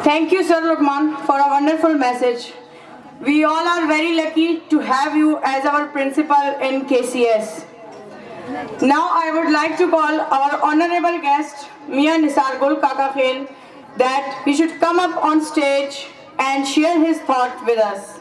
Thank you, Sir Lukman, for a wonderful message. We all are very lucky to have you as our principal in KCS. Now I would like to call our honorable guest, Miyan Nisar Gul Kaka Khel, that he should come up on stage and share his thought with us.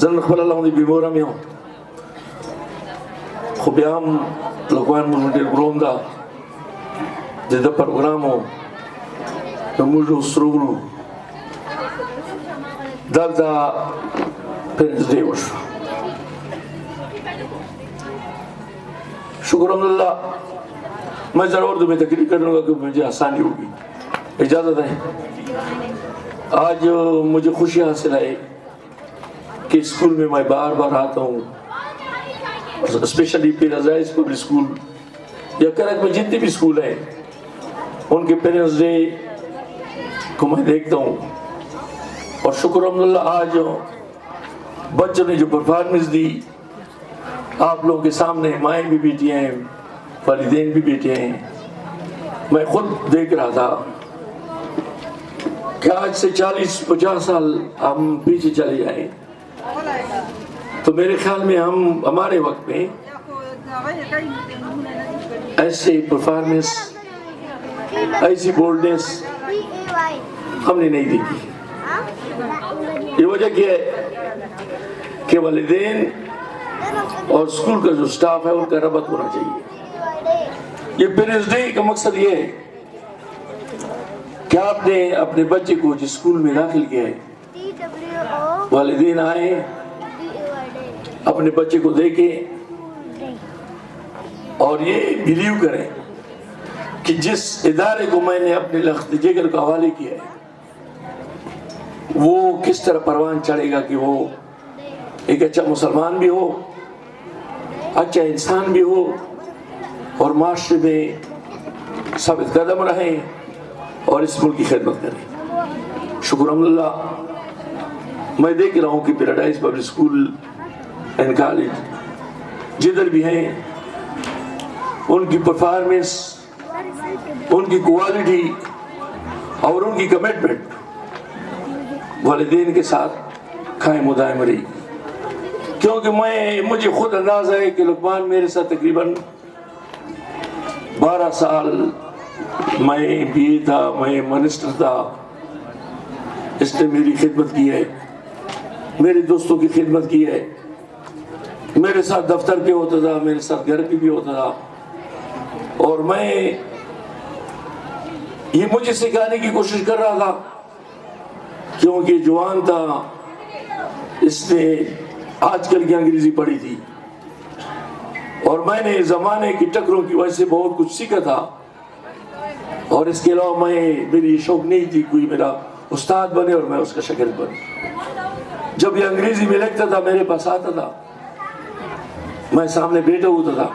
زن خبر اللہ دی بیمورا میں ہوں خوبیام لوگوان منڈیر groom دا Jeddah programme ہوں نموجو سروگلو دل دا پینز دے وشو شکر الحمدللہ۔ میں ضرور اردو میں تقریر کروں گا کہ مجھے آسانی ہوگی، اجازت ہے۔ آج مجھے خوشی حاصل ہے کہ اسکول میں میں بار بار آتا ہوں، اسپیشلی پیر ازائز پبلک اسکول یا کرک میں جتنے بھی اسکول ہیں ان کے پیرنٹس ڈے کو میں دیکھتا ہوں، اور شکر الحمدللہ آج بچوں نے جو پرفارمنس دی آپ لوگوں کے سامنے، مائیں بھی بیٹی ہیں، والدین بھی بیٹے ہیں، میں خود دیکھ رہا تھا کہ آج سے 40-50 سال ہم پیچھے چلے جائیں تو میرے خیال میں ہمارے وقت میں ایسے پرفارمنس، ایسی بولڈنس ہم نے نہیں دیکھی۔ یہ وجہ کیا ہے کہ والدین اور اسکول کا جو سٹاف ہے ان کا ربط ہونا چاہیے۔ یہ پیرنٹس ڈے کا مقصد یہ ہے کہ آپ نے اپنے بچے کو جس اسکول میں داخل کیا ہے، والدین آئیں اپنے بچے کو دیکھیں اور یہ بلیو کریں کہ جس ادارے کو میں نے اپنے لخت جگر کا حوالے کیا ہے وہ کس طرح پروان چڑھے گا کہ وہ ایک اچھا مسلمان بھی ہو، اچھا انسان بھی ہو، اور معاشرے میں ثابت قدم رہیں اور اس ملک کی خدمت کریں۔ شکر الحمدللہ میں دیکھ رہا ہوں کہ paradise public school and college جدھر بھی ہیں ان کی پرفارمنس، ان کی کوالٹی اور ان کی کمٹمنٹ والدین کے ساتھ قائم و دائم رہی، کیونکہ مجھے خود اندازہ ہے کہ لقمان میرے ساتھ تقریباً 12 سال میں MPA تھا، میں منسٹر تھا، اس نے میری خدمت کی ہے، میرے دوستوں کی خدمت کی ہے، میرے ساتھ دفتر پہ ہوتا تھا، میرے ساتھ گھر پہ بھی ہوتا تھا، اور میں یہ مجھے سکھانے کی کوشش کر رہا تھا کیونکہ جوان تھا، اس نے آج کل کی انگریزی پڑھی تھی اور میں نے زمانے کی ٹکروں کی وجہ سے بہت کچھ سیکھا تھا، اور اس کے علاوہ میری شوق نہیں تھی کوئی میرا استاد بنے اور میں اس کا شاگرد بنے۔ جب یہ انگریزی میں لکھتا تھا میرے پاس آتا تھا، میں سامنے بیٹھا ہوتا تھا،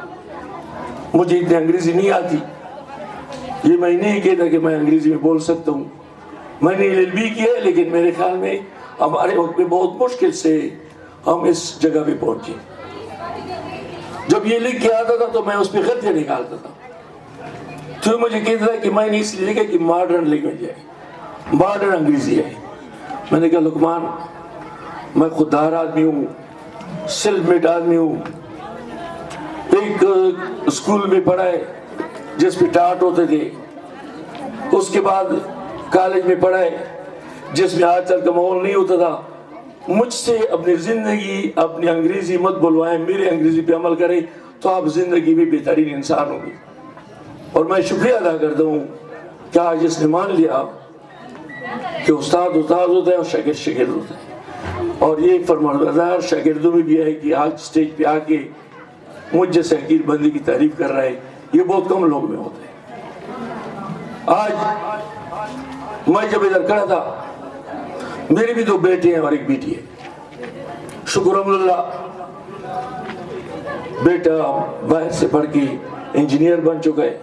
مجھے اتنی انگریزی نہیں آتی، یہ میں نہیں کہتا کہ میں انگریزی میں بول سکتا ہوں، میں نے LLB کیا ہے، لیکن میرے خیال میں ہمارے وقت میں بہت مشکل سے ہم اس جگہ پہ پہنچے۔ جب یہ لکھ کے آتا تھا تو میں اس پہ غلطیاں نکالتا تھا، تو مجھے کہتا تھا کہ میں نے اس لیے لکھا کہ ماڈرن لینگویج ہے، ماڈرن انگریزی ہے۔ میں نے کہا لقمان میں خوددار آدمی ہوں، سیلف میڈ آدمی ہوں، ایک اسکول میں پڑھا ہے جس پہ ٹاٹ ہوتے تھے، اس کے بعد کالج میں پڑھا ہے جس میں آج کل کا ماحول نہیں ہوتا تھا۔ مجھ سے اپنی زندگی اپنی انگریزی مت بلوائیں، میرے انگریزی پہ عمل کریں تو آپ زندگی میں بہترین انسان ہوں گے۔ اور میں شکریہ ادا کرتا ہوں کہ آج اس نے مان لیا کہ استاد استاد ہوتا ہے اور شاگرد شاگرد ہوتا ہے، اور یہ فرمانبردار شاگردوں میں بھی ہے کہ آج اسٹیج پہ آ کے مجھ جیسے حقیر بندی کی تعریف کر رہا ہے، یہ بہت کم لوگ میں ہوتے ہیں۔ آج میں جب ادھر کھڑا تھا، میرے بھی 2 بیٹے ہیں اور 1 بیٹی ہے، شکر الحمدللہ۔ بیٹا باہر سے پڑھ کے انجینئر بن چکا ہے،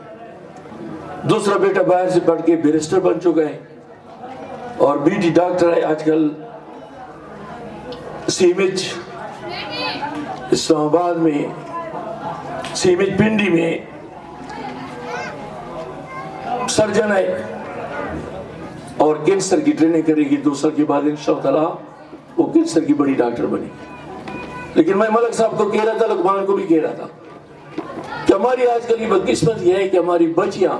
دوسرا بیٹا باہر سے پڑھ کے بیرسٹر بن چکا ہے، اور بیٹی ڈاکٹر ہے آج کل سیمج اسلام آباد میں، سیمج پنڈی میں سرجن ہے، اور کینسر کی ٹریننگ کرے گی 2 سال کے بعد انشاءاللہ تعالیٰ وہ کینسر کی بڑی ڈاکٹر بنے گی۔ لیکن میں ملک صاحب کو کہہ رہا تھا، لقمان کو بھی کہہ رہا تھا کہ ہماری آج کل کی بدقسمت یہ ہے کہ ہماری بچیاں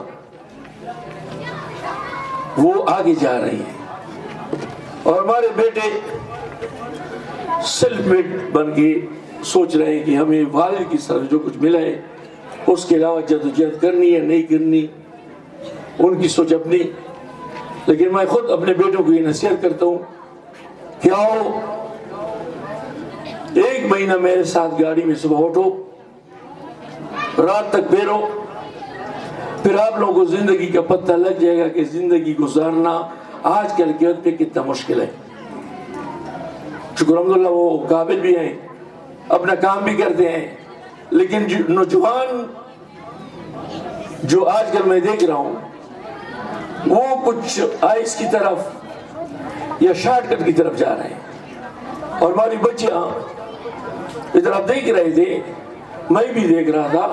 وہ آگے جا رہی ہیں، اور ہمارے بیٹے سیلف میڈ بن کے سوچ رہے ہیں کہ ہمیں والد کی طرف جو کچھ ملا ہے اس کے علاوہ جدوجہد کرنی ہے نہیں کرنی، ان کی سوچ اپنی۔ لیکن میں خود اپنے بیٹوں کو یہ نصیحت کرتا ہوں کہ آؤ 1 مہینہ میرے ساتھ گاڑی میں صبح اٹھو، رات تک پھیرو، پھر آپ لوگوں کو زندگی کا پتہ لگ جائے گا کہ زندگی گزارنا آج کل کے وقت پہ کتنا مشکل ہے۔ شکر الحمدللہ وہ قابل بھی ہیں، اپنا کام بھی کرتے ہیں، لیکن نوجوان جو آج کل میں دیکھ رہا ہوں وہ کچھ آئس کی طرف یا شارٹ کٹ کی طرف جا رہے ہیں، اور ہماری بچیاں ادھر آپ دیکھ رہے تھے، میں بھی دیکھ رہا تھا،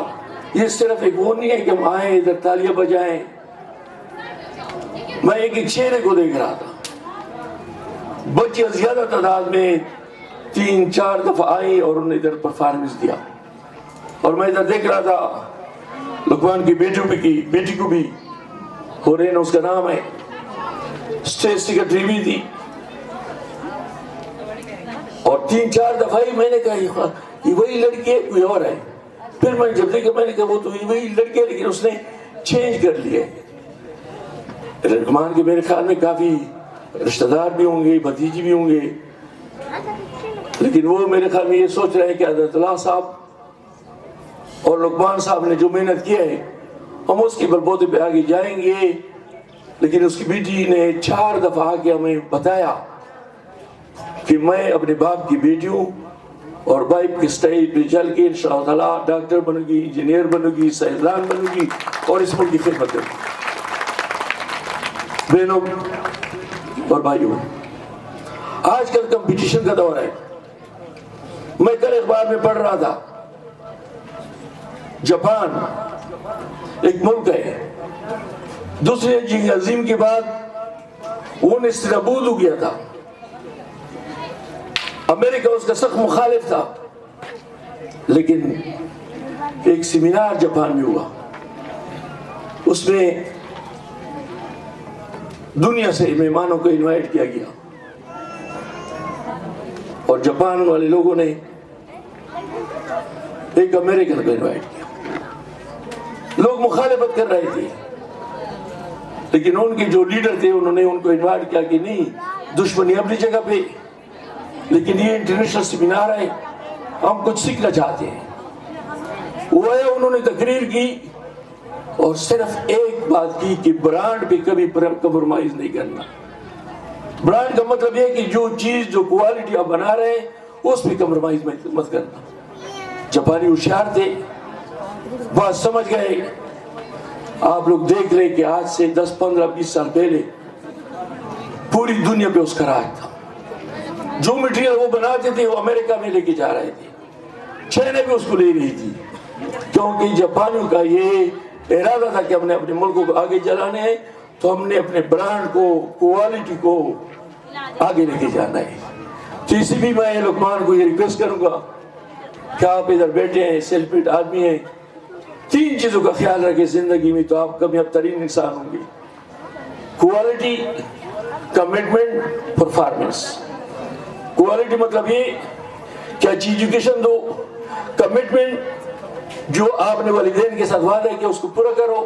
یہ صرف ایک وہ نہیں ہے کہ ہم آئیں ادھر تالیاں بجائیں، میں ایک چہرے کو دیکھ رہا تھا۔ بچیاں زیادہ تعداد میں 3-4 دفعہ آئیں اور انہوں نے ادھر پرفارمنس دیا، اور میں ادھر دیکھ رہا تھا لقمان کی بیٹی کو بھی ہورین اس کا نام ہے، اسٹیج سیکرٹری بھی تھی، اور 3-4 دفعہ ہی میں نے کہا یہ وہی لڑکی ہے کوئی اور ہے، پھر میں جب دیکھا میں نے کہا وہ تو وہی لڑکی ہے لیکن اس نے چینج کر لیا ہے۔ لقمان کے میرے خیال میں کافی رشتہ دار بھی ہوں گے، بھتیجی بھی ہوں گے، لیکن وہ میرے خیال میں یہ سوچ رہے ہیں کہ حضرت اللہ صاحب اور لقمان صاحب نے جو محنت کیا ہے ہم اس کے بلبوتے پہ آگے جائیں گے۔ لیکن اس کی بیٹی نے 4 دفعہ آ کے ہمیں بتایا کہ میں اپنے باپ کی بیٹی ہوں، اور باپ کے سٹیج پہ چل کے انشاءاللہ تعالیٰ ڈاکٹر بنو گی، انجینئر بنو گی، سائنسدان بنو گی، اور اس ملک کی خدمت کرو گی۔ بہنوں اور بھائیوں، آج کل کمپٹیشن کا دور ہے۔ میں کل اخبار میں پڑھ رہا تھا، جاپان ایک ملک ہے، دوسری جنگ عظیم کے بعد وہ نابود ہو گیا تھا، امریکہ اس کا سخت مخالف تھا، لیکن ایک سیمینار جاپان میں ہوا، اس میں دنیا سے مہمانوں کو انوائٹ کیا گیا، اور جاپان والے لوگوں نے ایک امریکن کو انوائٹ کیا۔ لوگ مخالفت کر رہے تھے، لیکن ان کے جو لیڈر تھے انہوں نے ان کو انوائٹ کیا کہ نہیں، دشمنی اپنی جگہ پہ، لیکن یہ انٹرنیشنل سیمینار ہے، ہم کچھ سیکھنا چاہتے ہیں۔ وہ آیا، انہوں نے تقریر کی اور صرف ایک بات کی کہ برانڈ پہ کبھی کمپرومائز نہیں کرنا۔ برانڈ کا مطلب یہ ہے کہ جو چیز جو کوالٹی آپ بنا رہے ہیں اس پہ کمپرومائز مت کرنا۔ جاپانی ہوشیار تھے، بات سمجھ گئے۔ آپ لوگ دیکھ رہے کہ آج سے 10-15-20 سال پہلے پوری دنیا پہ اس کا راج تھا، جو مٹیریل وہ بناتے تھے وہ امریکہ میں لے کے جا رہے تھے، چائنا بھی اس کو لے رہی تھی، کیونکہ جاپانیوں کا یہ ارادہ تھا کہ ہم نے اپنے ملکوں کو آگے چلانے ہیں، تو ہم نے اپنے برانڈ کو، کوالٹی کو آگے لے کے جانا ہے۔ تو اسی بھی میں لقمان کو یہ ریکویسٹ کروں گا کہ آپ ادھر بیٹھے ہیں، سیلف میڈ آدمی ہیں، 3 چیزوں کا خیال رکھیں زندگی میں تو آپ کامیاب ترین انسان ہوں گے: کوالٹی، کمٹمنٹ، پرفارمنس۔ کوالٹی مطلب یہ کہ اچھی ایجوکیشن دو، کمٹمنٹ جو آپ نے والدین کے ساتھ وعدہ کیا اس کو پورا کرو،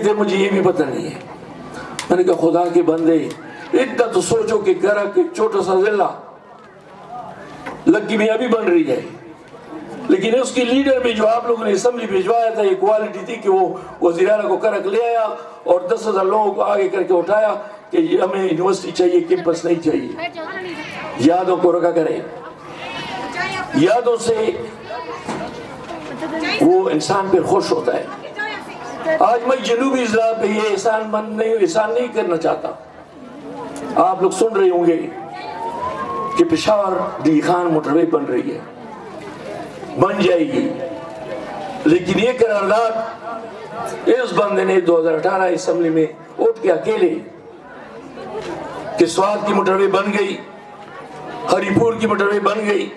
کہتے مجھے یہ بھی پتہ نہیں ہے. میں نے کہا خدا کے بندے اتنا تو سوچو کہ کرک ایک چھوٹا سا ضلع لکی میں ابھی بن رہی ہے, لیکن اس کی لیڈر بھی جو آپ لوگوں نے اسمبلی بھیجوایا تھا, یہ کوالٹی تھی کہ وہ وزیر اعلیٰ کو کرک لے آیا اور 10,000 لوگوں کو آگے کر کے اٹھایا کہ ہمیں یونیورسٹی چاہیے, کیمپس نہیں چاہیے. یادوں کو رکھا کریں, یادوں سے وہ انسان پہ خوش ہوتا ہے. آج میں جنوبی اضلاع پہ یہ احسان نہیں کرنا چاہتا. آپ لوگ سن رہے ہوں گے کہ پشاور ڈی خان موٹر وے بن رہی ہے, بن جائے گی, لیکن یہ قرارداد اس بندے نے 2018 اسمبلی میں اٹھ کے اکیلے کہ سوات کی موٹر وے بن گئی, ہری پور کی موٹر وے بن گئی,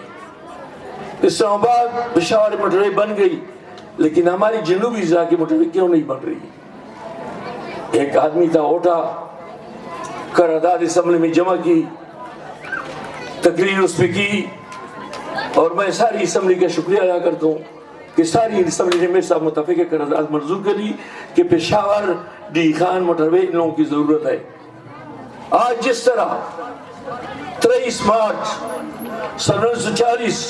اسلام آباد پشاور موٹر وے بن گئی, لیکن ہماری جنوبی اضلاع کی موٹر وے کیوں نہیں بن رہی؟ ایک آدمی تھا, اٹھا, قرارداد اسمبلی میں جمع کی, تقریر اس پہ کی, اور میں ساری اسمبلی کا شکریہ ادا کرتا ہوں کہ ساری اسمبلی نے میرے ساتھ متفق قرارداد منظور کری کہ پشاور ڈی خان موٹر وے ان لوگوں کی ضرورت ہے. آج جس طرح 23 مارچ 1940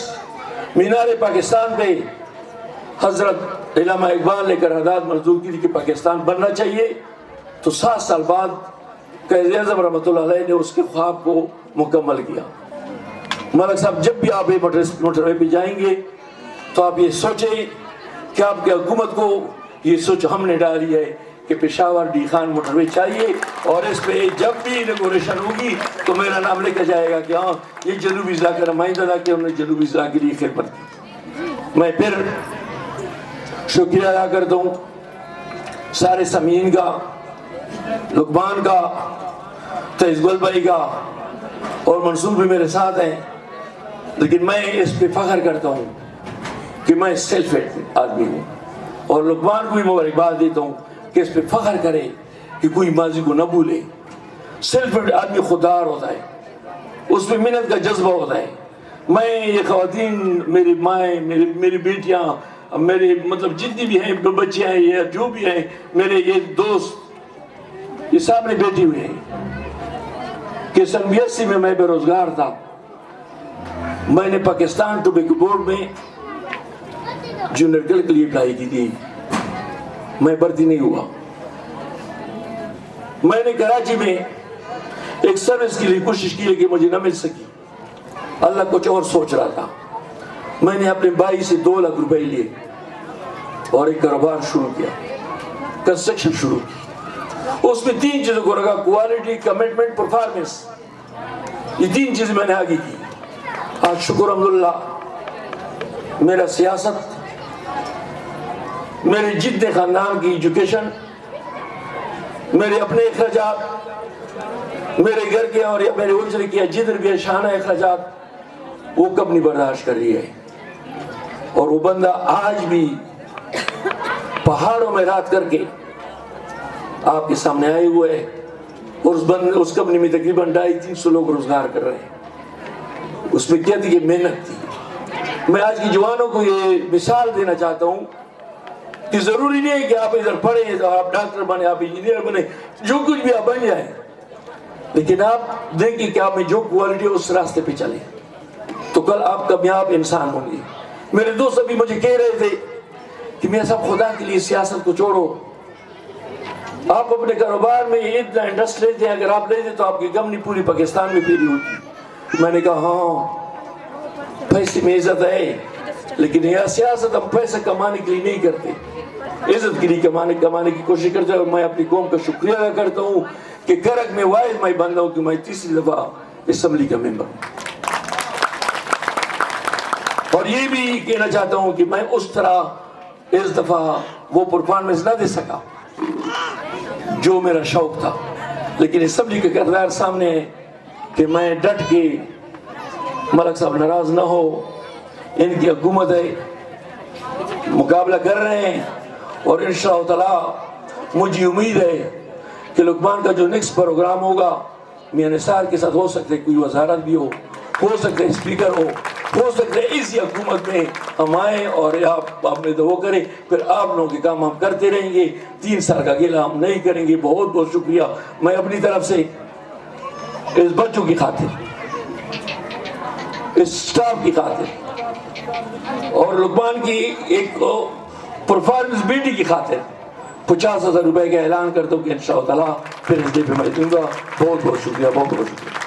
مینار پاکستان پہ حضرت علامہ اقبال نے قرارداد منظور کی تھی کہ پاکستان بننا چاہیے, تو 7 سال بعد قائد اعظم رحمۃ اللہ علیہ نے اس کے خواب کو مکمل کیا. ملک صاحب جب بھی آپ موٹر وے پہ جائیں گے تو آپ یہ سوچیں کہ آپ کی حکومت کو یہ سوچ ہم نے ڈالی ہے کہ پشاور ڈی خان موٹر وے چاہیے, اور اس پہ جب بھی انوگریشن ہوگی تو میرا نام لکھا جائے گا کہ ہاں یہ جنوبی اضلاع کا نمائندہ تھا کہ انہوں نے جنوبی اضلاع کے لیے خدمت کی. میں پھر شکریہ ادا کرتا ہوں سارے سامعین کا, لقمان کا, تیز گل بھائی کا, اور منصور بھی میرے ساتھ ہیں, لیکن میں اس پہ فخر کرتا ہوں کہ میں سیلف ایڈ آدمی ہوں, اور لقمان کو بھی مبارکباد دیتا ہوں کہ اس پہ فخر کرے کہ کوئی ماضی کو نہ بھولے. سیلف ایڈ آدمی خوددار ہوتا ہے, اس پہ محنت کا جذبہ ہوتا ہے. میں یہ خواتین, میری مائیں, میری بیٹیاں, میرے مطلب جتنی بھی ہیں بچے ہیں یا جو بھی ہیں, میرے یہ دوست, یہ سامنے بیٹھی ہوئے ہیں کہ سن 82 میں میں بے روزگار تھا. میں نے پاکستان ٹوبیکو بورڈ میں جونیئر کلرک کے لیے اپلائی کی تھی, میں بھرتی نہیں ہوا. میں نے کراچی میں ایک سروس کے لیے کوشش کی لیکن مجھے نہ مل سکی, اللہ کچھ اور سوچ رہا تھا. میں نے اپنے بھائی سے 2 لاکھ روپے لیے اور ایک کاروبار شروع کیا, کنسٹرکشن شروع کی. اس میں 3 چیزوں کو رکھا, کوالٹی, کمٹمنٹ, پرفارمنس. یہ 3 چیزیں میں نے آگے کی. آج شکر الحمدللہ میرا سیاست, میرے جتنے خاندان کی ایجوکیشن, میرے اپنے اخراجات, میرے گھر کے اور میرے اجرے کے جدھر بھی شانہ اخراجات, وہ کب نہیں برداشت کر رہی ہے. اور وہ بندہ آج بھی پہاڑوں میں رات کر کے آپ کے سامنے آئے ہوئے ہے, اور اس کمپنی میں تقریباً 250-300 لوگ روزگار کر رہے ہیں. اس میں کیا تھی کہ محنت تھی. میں آج کی جوانوں کو یہ مثال دینا چاہتا ہوں کہ ضروری نہیں ہے کہ آپ ادھر پڑھیں تو آپ ڈاکٹر بنے, آپ انجینئر بنے, جو کچھ بھی آپ بن جائیں, لیکن آپ دیکھیں کہ آپ میں جو کوالٹی ہے اس راستے پہ چلیں تو کل آپ کامیاب انسان ہوں گے. میرے دوست ابھی مجھے کہہ رہے تھے کہ میاں صاحب خدا کے لیے سیاست کو چھوڑو, آپ اپنے کاروبار میں اتنا انٹرسٹ لیتے ہیں, اگر آپ لیتے تو آپ کی کمپنی پوری پاکستان میں پھیلی ہوتی. میں نے کہا ہاں پیسے میں عزت ہے, لیکن یہ سیاست ہم پیسے کمانے کے لیے نہیں کرتے, عزت کے لیے کمانے کی کوشش کرتے ہیں. اور میں اپنی قوم کا شکریہ ادا کرتا ہوں کہ کرک میں واحد میں بندہ ہوں کہ میں 3ری دفعہ اسمبلی کا ممبر ہوں. اور یہ بھی کہنا چاہتا ہوں کہ میں اس طرح اس دفعہ وہ پرفارمنس نہ دے سکا جو میرا شوق تھا, لیکن اسمبلی کا کردار سامنے ہے کہ میں ڈٹ کے, ملک صاحب ناراض نہ ہو, ان کی حکومت ہے, مقابلہ کر رہے ہیں, اور انشاءاللہ تعالی مجھے امید ہے کہ لقمان کا جو نیکسٹ پروگرام ہوگا میاں نثار کے ساتھ ہو سکتے کوئی وزارت بھی ہو سکتا ہے اسپیکر ہو, ہو سکتا ہے اسی حکومت میں ہم آئیں اور آپ نے تو وہ کریں، پھر آپ لوگوں کے کام ہم کرتے رہیں گے، 3 سال کا گیلا ہم نہیں کریں گے۔ بہت بہت شکریہ میں اپنی طرف سے اس بچوں کی خاطر، اس سٹاف کی خاطر اور لقمان کی ایک پرفارمنس بیٹی کی خاطر 50,000 روپے کا اعلان کرتا ہوں کہ انشاءاللہ پھر اس ڈے پہ میں دوں گا۔ بہت بہت شکریہ، بہت بہت شکریہ۔